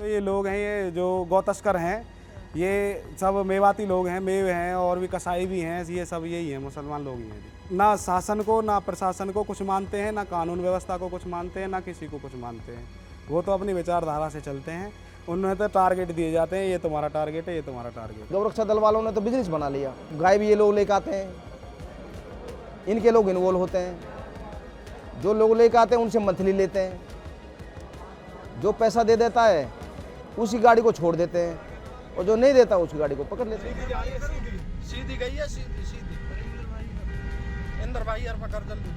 तो ये लोग हैं, ये जो गौ तस्कर हैं, ये सब मेवाती लोग हैं, मेव हैं और भी कसाई भी हैं, ये सब यही हैं, मुसलमान लोग ही हैं जी। ना शासन को ना प्रशासन को कुछ मानते हैं, ना कानून व्यवस्था को कुछ मानते हैं, ना किसी को कुछ मानते हैं। वो तो अपनी विचारधारा से चलते हैं, उन्हें तो टारगेट दिए जाते हैं, ये तुम्हारा टारगेट है, ये तुम्हारा टारगेट। गौरक्षा दल वालों ने तो बिजनेस बना लिया, गाय भी ये लोग लेकर आते हैं, इनके लोग इन्वॉल्व होते हैं, जो लोग लेकर आते हैं उनसे मंथली लेते हैं, जो पैसा दे देता है उसी गाड़ी को छोड़ देते हैं और जो नहीं देता उसकी गाड़ी को पकड़ लेते हैं। सीधी गई है, सीधी सीधी इंदर भाई यार पकड़ जल्दी।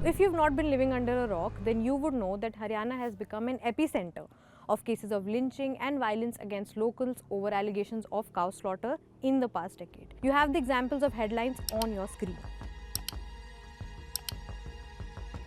If you've not been living under a rock, then you would know that Haryana has become an epicenter of cases of lynching and violence against locals over allegations of cow slaughter in the past decade. You have the examples of headlines on your screen.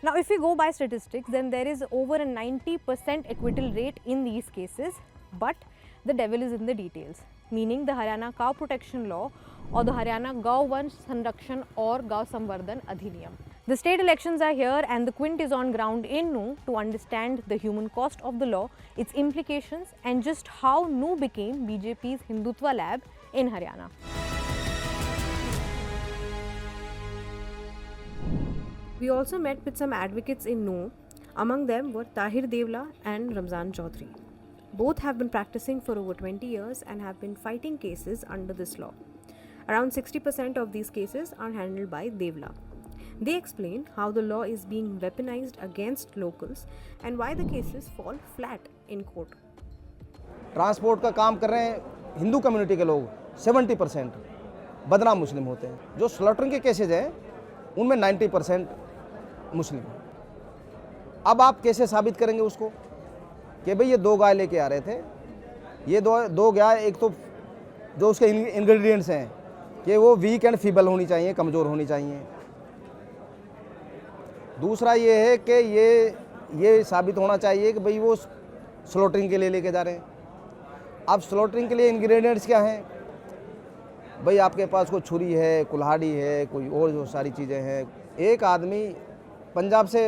Now, if we go by statistics, then there is over a 90% acquittal rate in these cases, but the devil is in the details, meaning the Haryana Cow Protection Law or the Haryana Gauvansh Sanrakshan or Gau Samvardhan Adhiniyam. The state elections are here and the Quint is on ground in Nuh to understand the human cost of the law, its implications and just how Nuh became BJP's Hindutva lab in Haryana. We also met with some advocates in Nuh. Among them were Tahir Devla and Ramzan Chaudhary. Both have been practicing for over 20 years and have been fighting cases under this law. Around 60% of these cases are handled by Devla. They explain how the law is being weaponized against locals and why the cases fall flat in court. Transport का काम कर रहे हैं Hindu community के लोग 70%, बदनाम मुस्लिम होते हैं। जो स्लॉटरिंग के केसेज हैं उनमें 90% मुस्लिम। अब आप कैसे साबित करेंगे उसको कि भाई ये 2 गाय लेके आ रहे थे, ये दो गाय, एक तो जो उसके इंग्रेडिएंट्स हैं कि वो वीक एंड फीबल होनी चाहिए, कमज़ोर होनी चाहिए। दूसरा ये है कि ये साबित होना चाहिए कि भाई वो स्लॉटरिंग के लिए लेके जा रहे हैं। अब स्लॉटरिंग के लिए इंग्रेडिएंट्स क्या हैं? भाई आपके पास कोई छुरी है, कुल्हाड़ी है, कोई और जो सारी चीज़ें हैं। एक आदमी पंजाब से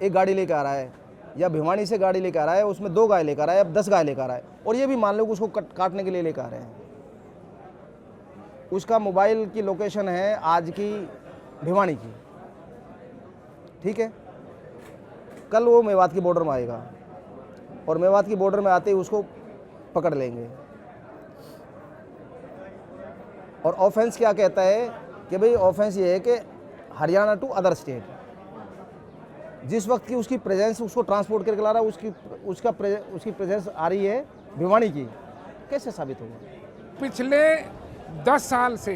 एक गाड़ी लेकर आ रहा है या भिवानी से गाड़ी लेकर आ रहा है, उसमें 2 गाय लेकर आ रहा है, अब 10 गाय लेकर आ रहा है और ये भी मान लो कि उसको काटने के लिए लेकर आ रहे हैं। उसका मोबाइल की लोकेशन है आज की भिवानी की, ठीक है। कल वो मेवात की बॉर्डर में आएगा और मेवात की बॉर्डर में आते ही उसको पकड़ लेंगे। और ऑफेंस क्या कहता है कि भाई ऑफेंस ये है कि हरियाणा टू अदर स्टेट, जिस वक्त की उसकी प्रेजेंस उसको ट्रांसपोर्ट करके ला रहा है, उसकी प्रेजेंस आ रही है भिवानी की, कैसे साबित होगा? पिछले 10 साल से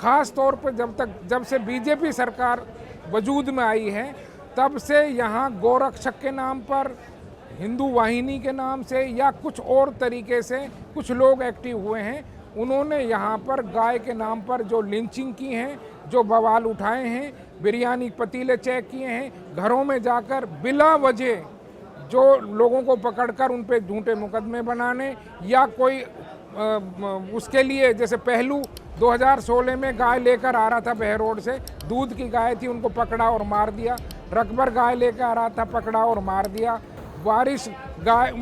ख़ास तौर पर जब से बीजेपी सरकार वजूद में आई है, तब से यहाँ गोरक्षक के नाम पर, हिंदू वाहिनी के नाम से या कुछ और तरीके से कुछ लोग एक्टिव हुए हैं। उन्होंने यहाँ पर गाय के नाम पर जो लिंचिंग की हैं, जो बवाल उठाए हैं, बिरयानी पतीले चेक किए हैं, घरों में जाकर बिला वजह जो लोगों को पकड़कर उन पे झूठे मुकदमे बनाने या कोई उसके लिए, जैसे पहलू 2016 में गाय लेकर आ रहा था बहरोड से, दूध की गाय थी, उनको पकड़ा और मार दिया। रकबर गाय लेकर आ रहा था, पकड़ा और मार दिया। वारिस गाय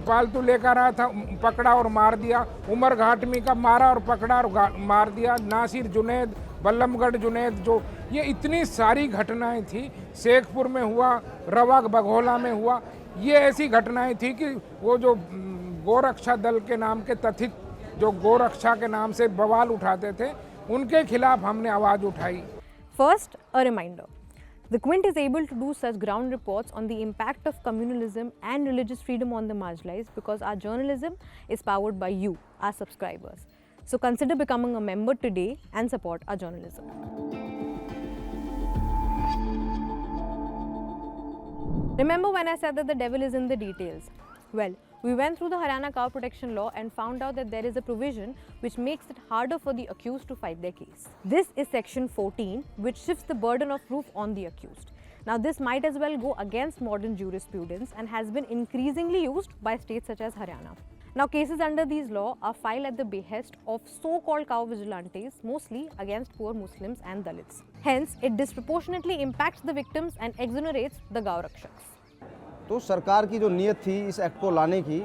पालतू लेकर आया था, पकड़ा और मार दिया। उमर घाटमी का मारा और पकड़ा और मार दिया। नासिर जुनैद, बल्लमगढ़ जुनैद, जो ये इतनी सारी घटनाएं थी। शेखपुर में हुआ, रवा बघोला में हुआ। ये ऐसी घटनाएं थी कि वो जो गोरक्षा दल के नाम के तथित जो गोरक्षा के नाम से बवाल उठाते थे, उनके खिलाफ हमने आवाज़ उठाई। First, a reminder. The Quint is able to do such ground reports on the impact of communalism and religious freedom on the marginalized because our journalism is powered by you, our subscribers. So consider becoming a member today and support our journalism. Remember when I said that the devil is in the details? Well, we went through the Haryana Cow Protection Law and found out that there is a provision which makes it harder for the accused to fight their case. This is section 14, which shifts the burden of proof on the accused. Now, this might as well go against modern jurisprudence and has been increasingly used by states such as Haryana. Now, cases under these law are filed at the behest of so-called cow vigilantes, mostly against poor Muslims and Dalits. Hence, it disproportionately impacts the victims and exonerates the Gaurakshaks. तो सरकार की जो नीयत थी इस act को लाने की,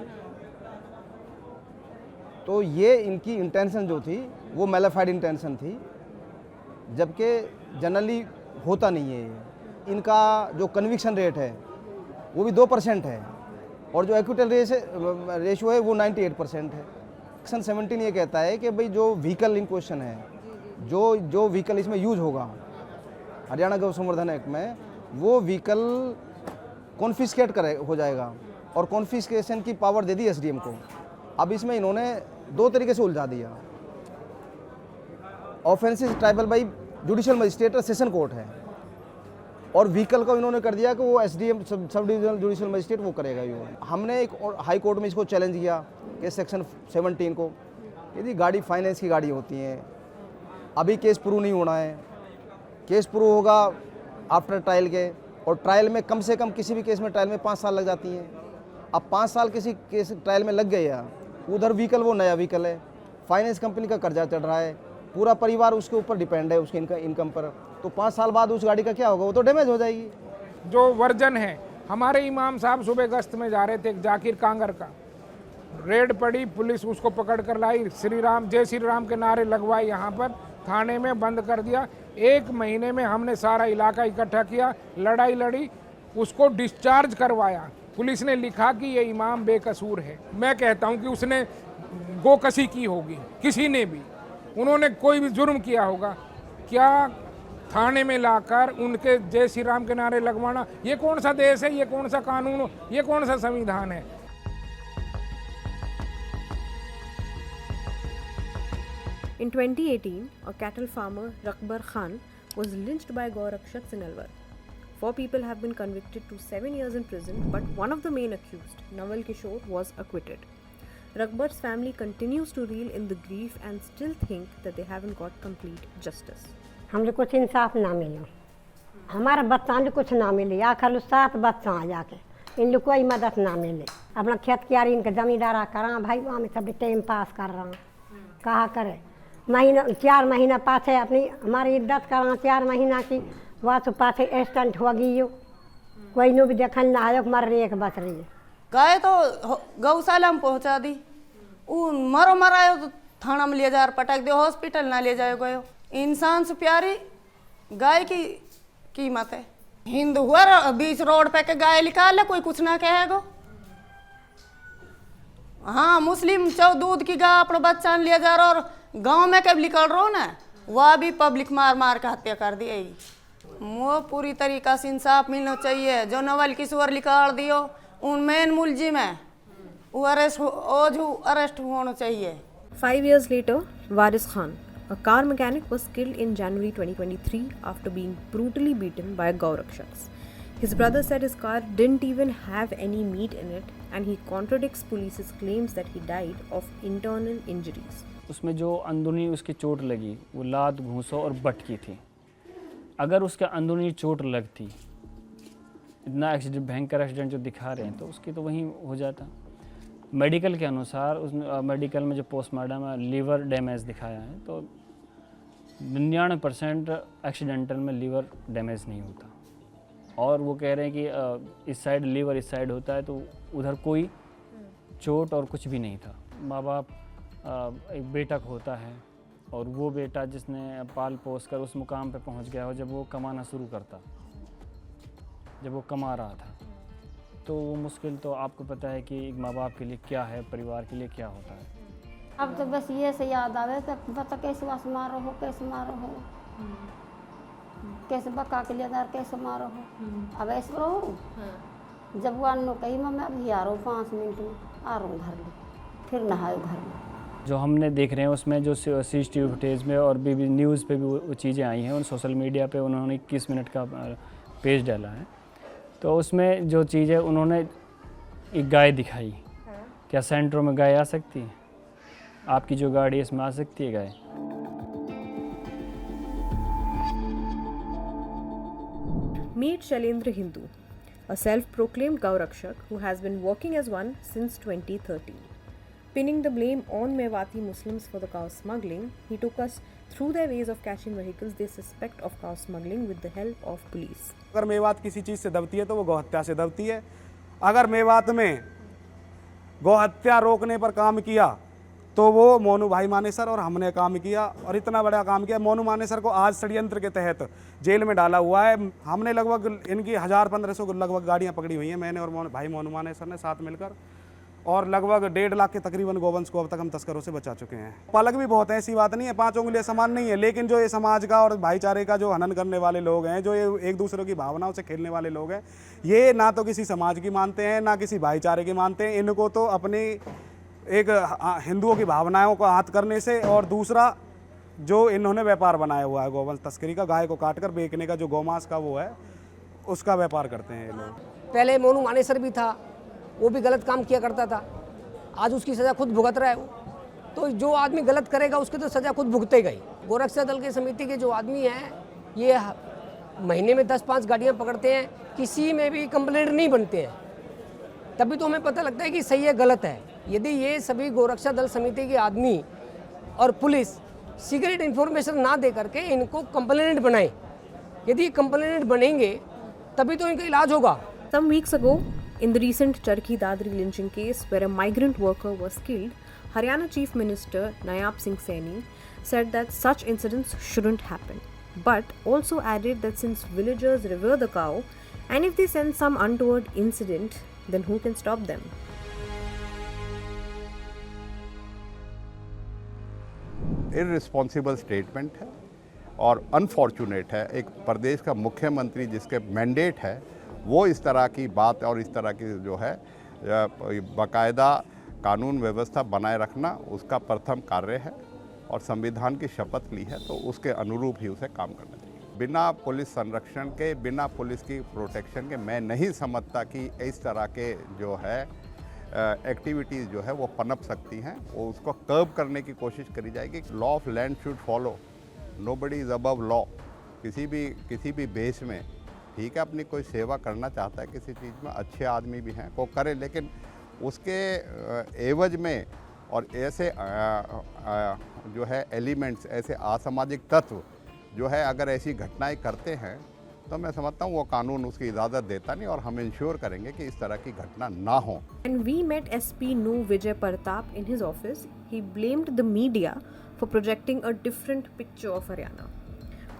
तो ये इनकी इंटेंशन जो थी वो मैलिफाइड इंटेंशन थी, जबकि जनरली होता नहीं है ये। इनका जो कन्विक्शन रेट है वो भी 2% है और जो एक्विटल रेशियो है वो 98% है। सेक्शन 17 ये कहता है कि भाई जो व्हीकल इन क्वेश्चन है, जो व्हीकल इसमें यूज होगा हरियाणा गौ संवर्धन एक्ट में, वो व्हीकल कॉन्फिस्केट हो जाएगा और कॉन्फिस्केशन की पावर दे दी एसडीएम को। अब इसमें इन्होंने 2 तरीके से उलझा दिया। Offences tribal by judicial magistrate और सेशन कोर्ट है, और व्हीकल को इन्होंने कर दिया कि वो SDM sub divisional judicial magistrate वो करेगा। ये हमने एक हाई कोर्ट में इसको चैलेंज किया कि सेक्शन 17 को, यदि गाड़ी फाइनेंस की गाड़ी होती है, अभी केस प्रूव नहीं होना है, केस प्रूव होगा आफ्टर ट्रायल के, और ट्रायल में कम से कम किसी भी केस में ट्रायल में 5 साल लग जाती हैं। अब 5 साल किसी केस ट्रायल में लग गए या उधर व्हीकल वो नया व्हीकल है, फाइनेंस कंपनी का कर्जा चढ़ रहा है, पूरा परिवार उसके ऊपर डिपेंड है, उसके इनकम पर, तो 5 साल बाद उस गाड़ी का क्या होगा, वो तो डैमेज हो जाएगी। जो वर्जन है, हमारे इमाम साहब सुबह गश्त में जा रहे थे, जाकिर कांगर का रेड पड़ी, पुलिस उसको पकड़ कर लाई, श्री राम जय श्री राम के नारे लगवाए, यहाँ पर थाने में बंद कर दिया। 1 महीने में हमने सारा इलाका इकट्ठा किया, लड़ाई लड़ी, उसको डिस्चार्ज करवाया। पुलिस ने लिखा कि ये इमाम बेकसूर है। मैं कहता हूँ कि उसने गोकशी की होगी, किसी ने भी, उन्होंने कोई भी जुर्म किया होगा, क्या थाने में लाकर उनके जय श्री राम के नारे लगवाना, ये कौन सा देश है, ये कौन सा कानून, ये कौन सा संविधान है। In 2018, a cattle farmer, Rakbar Khan, was lynched by Gaurakshaks in Alwar. 4 people have been convicted to 7 years in prison, but one of the main accused, Naval Kishore, was acquitted. Rakbar's family continues to reel in the grief and still think that they haven't got complete justice. हमको कुछ इंसाफ ना मिलो, हमारे बच्चा को कुछ ना मिले, आखिर 7 बच्चा आ जाके इन लोग कोई मदद ना मिले। अपना खेत कियारी इनके जमींदारा करा भाई, वहाँ में सब टाइम पास कर रहा हूँ, कहा करे। महीना 4 महीना पाछे अपनी हमारी इज्जत करा, 4 महीना की वहाँ तो पाछे एक्सीडेंट हो गई, कोई नो भी देखन ना आयो, मर रही है कि बच रही है। गए तो गौशाला में पहुँचा दी, वो मरो मरायो तो थाना में ले जा, पटक दो, हॉस्पिटल ना ले जाए गयो। इंसान से प्यारी गाय की कीमत है। हिंदू हुआ बीच रोड पे के गाय निकाल, कोई कुछ ना कहेगा। हाँ, मुस्लिम चौ दूध की गाय अपने बच्चा ने ले जा रहा, और गांव में कब निकल रहा ना, वह भी पब्लिक मार मार के हत्या कर दी। वो पूरी तरीका से इंसाफ मिलना चाहिए। जो नवल किशोर निकाल दियो, उन मेन मुलजिम है, वो अरेस्ट होना चाहिए। 5 years later, Waris Khan, a car mechanic, was killed in January 2023 after being brutally beaten by Gaurakshaks. His brother said his car didn't even have any meat in it, and he contradicts police's claims that he died of internal injuries. उसमें जो अंदरूनी उसकी चोट लगी वो लात, घूंसों और but की थी। अगर उसका अंदरूनी चोट लगती, इतना एक्सीडेंट, भयंकर एक्सीडेंट जो दिखा रहे हैं, तो उसकी तो वहीं हो जाता। मेडिकल के अनुसार उसमें मेडिकल में जो पोस्टमार्टम में लीवर डैमेज दिखाया है, तो 99% एक्सीडेंटल में लीवर डैमेज नहीं होता। और वो कह रहे हैं कि इस साइड लीवर इस साइड होता है, तो उधर कोई चोट और कुछ भी नहीं था। माँ बाप एक बेटा होता है, और वो बेटा जिसने पाल पोस कर उस मुकाम पे पहुंच गया हो, जब वो कमाना शुरू करता, जब वो कमा रहा था, तो वो मुश्किल तो आपको पता है कि एक माँ बाप के लिए क्या है, परिवार के लिए क्या होता है। अब तो बस ये से याद आवे तो पता कैसे वास मारो हो, कैसे मारो हो, कैसे बका के लिए कैसे मारो हो। अब ऐसे रहो, जब वो अन्नो कही मैं अभी आ रहा हूँ 5 मिनट में आ रहा हूँ घर में, फिर नहाए घर में। जो हमने देख रहे हैं उसमें जो CCTV फुटेज में और भी न्यूज़ पे भी वो चीज़ें आई हैं, और सोशल मीडिया पे उन्होंने 21 मिनट का पेज डाला है, तो उसमें जो चीज़ है उन्होंने एक गाय दिखाई। क्या सेंटरों में गाय आ सकती है? आपकी जो गाड़ी है इसमें आ सकती है गाय? Meet Shailendra Hindu, a self-proclaimed Gaurakshak who has been working as one since 2013. Pinning the blame on Mewati Muslims for the cow smuggling, he took us through their ways of catching vehicles they suspect of cow smuggling with the help of police. अगर मेवात किसी चीज़ से दबती है तो वो गौहत्या से दबती है। अगर मेवात में गौहत्या रोकने पर काम किया तो वो मोनू भाई मानेसर और हमने काम किया, और इतना बड़ा काम किया। मोनू मानेसर को आज षड्यंत्र के तहत जेल में डाला हुआ है। हमने लगभग इनकी 1000-1500 लगभग गाड़ियाँ पकड़ी हुई हैं, मैंने और भाई मोनू मानेसर ने साथ मिलकर, और लगभग 1.5 लाख के तकरीबन गोवंश को अब तक हम तस्करों से बचा चुके हैं। पालक भी बहुत है, ऐसी बात नहीं है, 5 उंगलियां समान नहीं है, लेकिन जो ये समाज का और भाईचारे का जो हनन करने वाले लोग हैं, जो ये एक दूसरे की भावनाओं से खेलने वाले लोग हैं, ये ना तो किसी समाज की मानते हैं ना किसी भाईचारे की मानते हैं। इनको तो अपनी एक हिंदुओं की भावनाओं को हाथ करने से, और दूसरा जो इन्होंने व्यापार बनाया हुआ है गोवंश तस्करी का, गाय को काट कर बेचने का, जो गौमांस का वो है, उसका व्यापार करते हैं ये लोग। पहले मोनू मानेसर भी था, वो भी गलत काम किया करता था, आज उसकी सज़ा खुद भुगत रहा है वो। तो जो आदमी गलत करेगा उसकी तो सज़ा खुद भुगतेगा ही। गोरक्षा दल के समिति के जो आदमी हैं, ये महीने में 10-5 गाड़ियाँ पकड़ते हैं, किसी में भी कंप्लेंट नहीं बनते हैं, तभी तो हमें पता लगता है कि सही है गलत है। यदि ये सभी गोरक्षा दल समिति के आदमी और पुलिस सीक्रेट इन्फॉर्मेशन ना दे करके इनको कंप्लेंट बनाए, यदि कंप्लेंट बनेंगे तभी तो इनका इलाज होगा। Some weeks ago, in the recent Charkhi Dadri lynching case where a migrant worker was killed, Haryana Chief Minister Nayab Singh Saini said that such incidents shouldn't happen, but also added that since villagers revere the cow, and if they sense some untoward incident, then who can stop them? Irresponsible statement है और unfortunate है। एक प्रदेश का मुख्यमंत्री जिसके mandate है वो इस तरह की बात और इस तरह की जो है बाकायदा कानून व्यवस्था बनाए रखना उसका प्रथम कार्य है, और संविधान की शपथ ली है तो उसके अनुरूप ही उसे काम करना चाहिए। बिना पुलिस संरक्षण के, बिना पुलिस की प्रोटेक्शन के मैं नहीं समझता कि इस तरह के जो है एक्टिविटीज़ जो है वो पनप सकती हैं। वो उसको कर्ब करने की कोशिश करी जाएगी। Law of land should follow, nobody is above law. किसी भी बेस में ठीक है, अपनी कोई सेवा करना चाहता है किसी चीज़ में, अच्छे आदमी भी हैं वो करे, लेकिन उसके एवज में और ऐसे जो है एलिमेंट्स, ऐसे असामाजिक तत्व जो है अगर ऐसी घटनाएं करते हैं तो मैं समझता हूँ वो कानून उसकी इजाज़त देता नहीं, और हम इंश्योर करेंगे कि इस तरह की घटना ना हो। When we met SP Nu Vijay Partap in his office, he blamed the media for projecting a different picture of Haryana.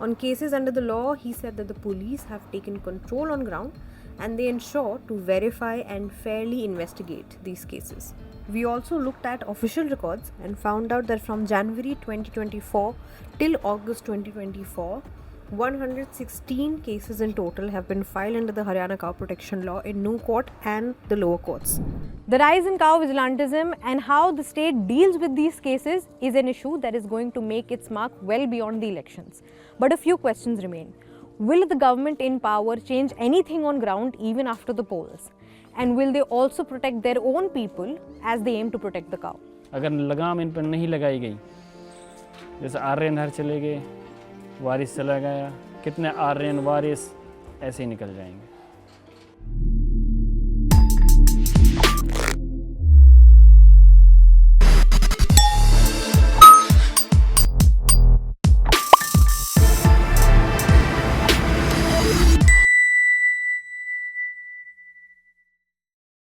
On cases under the law, he said that the police have taken control on ground and they ensure to verify and fairly investigate these cases. We also looked at official records and found out that from January 2024 till August 2024, 116 cases in total have been filed under the Haryana Cow Protection Law in New Court and the lower courts. The rise in cow vigilantism and how the state deals with these cases is an issue that is going to make its mark well beyond the elections. But a few questions remain. Will the government in power change anything on ground even after the polls? And will they also protect their own people as they aim to protect the cow? अगर लगाम इन पर नहीं लगाई गई, जैसे आर्यन चले गए, वारिस चला गया, कितने आर्यन वारिस ऐसे ही निकल जाएंगे।